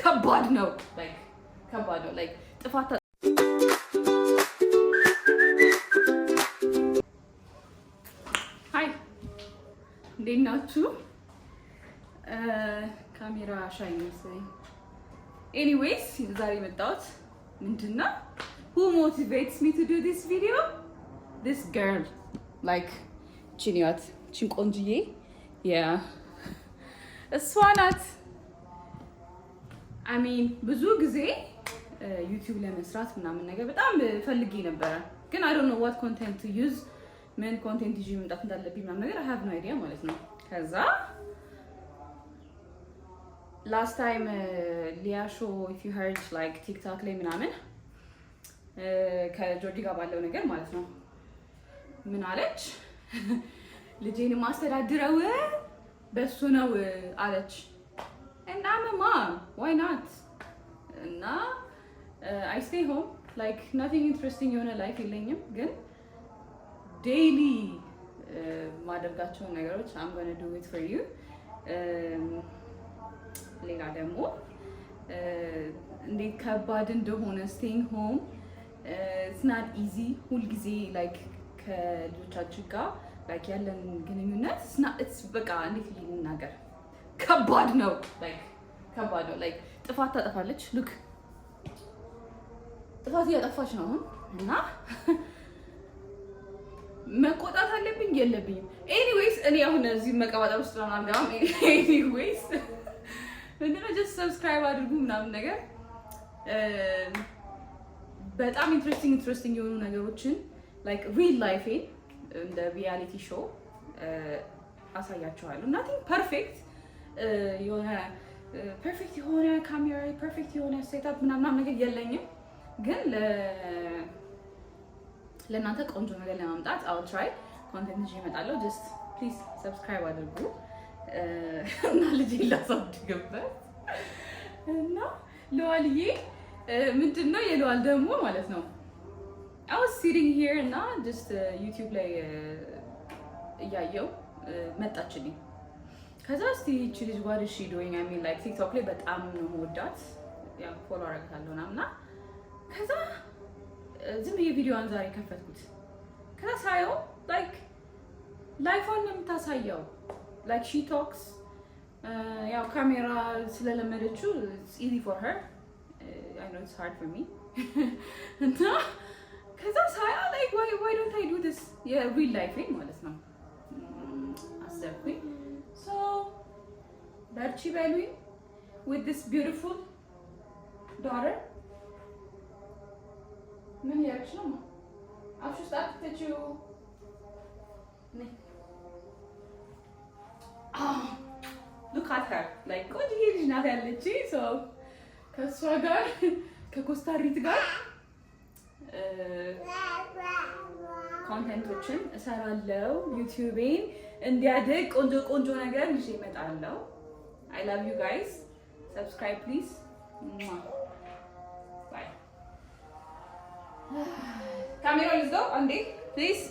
ከባድ ነው like ጥፋት ሃይ እንዴት ናችሁ? ካሜራ ሻይ መሰለኝ። ኤኒዌይስ ዛሬ መጣሁት ምንድነው who motivates me to do this video? This girl like ቺኒያት ቺን ቆንጅዬ እሷ ናት። I mean ብዙ ጊዜ ዩቲዩብ ለመስራት ምናምን ነገር በጣም ፈልጌ ነበር ግን I don't know what content to use ምን ኮንቴንት ይዤ መምጣት እንዳለብኝ ምናምን ነገር I have no idea ማለት ነው። ከዛ last time ሊያ show if you heard like TikTok ላይ ምናምን ከጆርጂ ጋር ባለው ነገር ማለት ነው ምን አለች ልጄን ማስተዳድረው በሱ ነው አለች እና mom why not እና I stay home like nothing interesting የሆነ ላይፍ የለኝም ግን daily ማደርጋቸው ነገሮች I'm going to do it for you ሌላ ደግሞ እንዴት ከባድ እንደሆነ staying home it's not easy ሁል ጊዜ like ከልጆቻችን ጋር like ያለን ግንኙነት it's በቃ እንዴት ልናገር ከባድ ነው like ጥፋት ታጠፋለች look ጥፋት እያጠፋች ነው እና መቆጣት አለብኝ የለብኝም ኤኒዌይስ እኔ አሁን እዚህ መቀባጠር ውስጥ ነው አልገባም ኤኒዌይስ ምንድነው just ሰብስክራይብ አድርጉ ምናምን ነገር በጣም ኢንትረስቲንግ የሆኑ ነገሮችን like real life እንደ ሪያሊቲ ሾው አሳያችኋለሁ nothing perfect የሆነ ፐርፌክት የሆነ ካሜራ ፐርፌክት የሆነ ሴትአፕ ምናምን ነገር የለኝም ግን ለእናንተ ቆንጆ ነገር ለማምጣት I'll try ኮንቴንት ይዤ እመጣለሁ just please subscribe አድርጉ እና ልጅ ላሳድግበት እና ለዋልዬ ምንድነው የለዋል ደግሞ ማለት ነው I was sitting here እና just YouTube ላይ እያየው መጣችልኝ ከዛ እስቲ እቺ ልጅ what is she doing I mean like TikTok ላይ በጣም ነው ወዳት ያ ፎሎ አደርጋታለሁ እና ከዛ ዝም የቪዲዮዋን ዛሬ ከፈትኩት ከዛ ሳየው like ላይፏን ነው የምታሳየው like she talks ያው ካሜራ ስለለመደችው it's easy for her I know it's hard for me እና ከዛ ሳያ like why don't I do this real life ማለት ነው አሰብኩኝ so በርቺ በሉኝ with this beautiful daughter ምን ያርክሽ ነው አፍሽ ውስጥ አትተቺው look at her like ቆንጆ ልጅ ናት ያለችኝ so ከሷ ጋር ከኮስታሪት ጋር ኮንቴንቶችን እሰራለሁ ዩቲዩቤን እንዲያድግ ቆንጆ ነገር ይዤ እመጣለሁ I love you guys subscribe please bye ካሜራ ይዘው አንዴ please